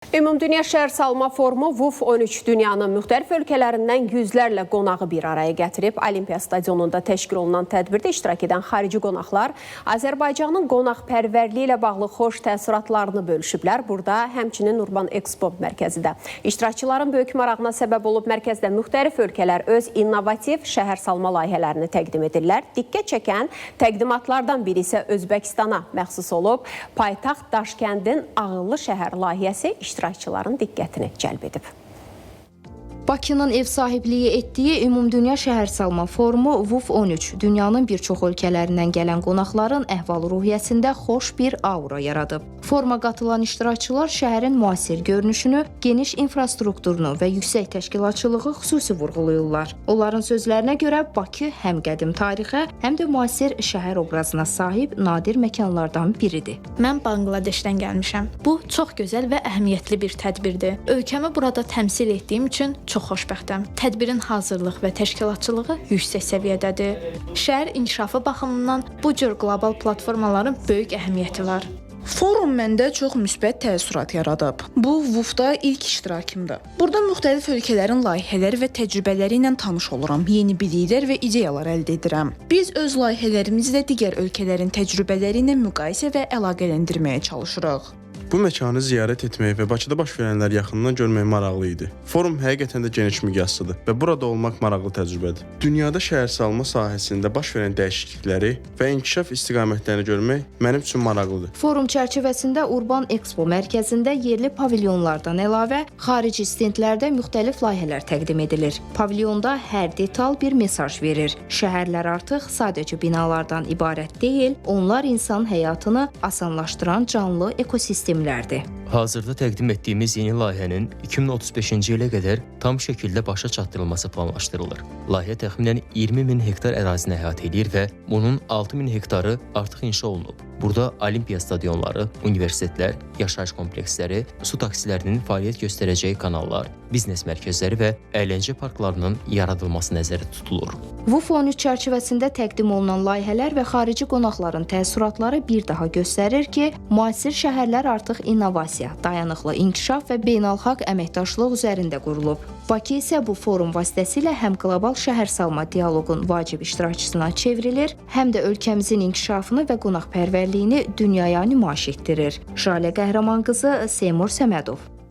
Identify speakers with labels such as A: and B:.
A: Ümumdünya Şəhər Salma Forumu WUF 13 dünyanın müxtəlif ölkələrindən yüzlərlə qonağı bir araya gətirib. Olimpiya stadionunda təşkil olunan tədbirdə iştirak edən xarici qonaqlar Azərbaycanın qonaqpərvərliyi ilə bağlı xoş təəssüratlarını bölüşüblər. Burada həmçinin Urban Expo mərkəzi də iştirakçıların böyük marağına səbəb olub. Mərkəzdə müxtəlif ölkələr öz innovativ şəhər salma layihələrini təqdim edirlər. Diqqət çəkən təqdimatlardan biri isə Özbəkistana məxsus olub. Paytaxt Daşkəndin ağıllı şəhər layihəsi iştirakçıların diqqətini cəlb edib.
B: Bakının ev sahibliyi etdiyi Ümumdünya Şəhər Salma Forumu WUF 13 dünyanın bir çox ölkələrindən gələn qonaqların əhval-ruhiyyəsində xoş bir aura yaradıb. Foruma qatılan iştirakçılar şəhərin müasir görünüşünü, geniş infrastrukturunu və yüksək təşkilatçılığı xüsusi vurğulayırlar. Onların sözlərinə görə Bakı həm qədim tarixə, həm də müasir şəhər obrazına sahib nadir məkanlardan biridir.
C: Mən Bangladeşdən gəlmişəm. Bu çox gözəl və əhəmiyyətli bir tədbirdir. Ölkəmi burada təmsil etdiyim üçün çox xoşbəxtəm. Tədbirin hazırlıq və təşkilatçılığı yüksək səviyyədədir. Şəhər inkişafı baxımından bu cür qlobal platformaların böyük əhəmiyyəti var.
D: Forum məndə çox müsbət təəssürat yaradıb. Bu WUF-da ilk iştirakımdır. Burada müxtəlif ölkələrin layihələri və təcrübələri ilə tanış oluram. Yeni biliklər və ideyalar əldə edirəm. Biz öz layihələrimizlə digər ölkələrin təcrübələri ilə müqayisə və əlaqələndirməyə çalışırıq.
E: Bu məkanı ziyarət etmək və Bakıda baş verənlər yaxından görmək maraqlı idi. Forum həqiqətən də geniş miqyaslıdır və burada olmaq maraqlı təcrübədir. Dünyada şəhərsalma sahəsində baş verən dəyişiklikləri və inkişaf istiqamətlərini görmək mənim üçün maraqlıdır.
B: Forum çərçivəsində Urban Expo mərkəzində yerli pavilyonlardan əlavə xarici stendlərdə müxtəlif layihələr təqdim edilir. Pavilyonda hər detal bir mesaj verir. Şəhərlər artıq sadəcə binalardan ibarət deyil, onlar insan həyatını asanlaşdıran canlı ekosistem.
F: Hazırda təqdim etdiyimiz yeni layihənin 2035-ci ilə qədər tam şəkildə başa çatdırılması planlaşdırılır. Layihə təxminən 20 min hektar ərazini əhatə edir və bunun 6 min hektarı artıq inşa olunub. Burada olimpiya stadionları, universitetlər, yaşayış kompleksləri, su taksilərinin fəaliyyət göstərəcəyi kanallar, biznes mərkəzləri və əyləncə parklarının yaradılması nəzərdə tutulur.
B: WUF 13 çərçivəsində təqdim olunan layihələr və xarici qonaqların təəssüratları bir daha göstərir ki, müasir şəhərlər artıq innovasiya, dayanıqlı inkişaf və beynəlxalq əməkdaşlıq üzərində qurulub. Bakı isə bu forum vasitəsilə həm qlobal şəhərsalma dialoqun vacib iştirakçısına çevrilir, həm də ölkəmizin inkişafını və qonaqpərvərliyini dünyaya nümayiş etdirir. Jalə Qəhrəman qızı, Seymur Səmədov.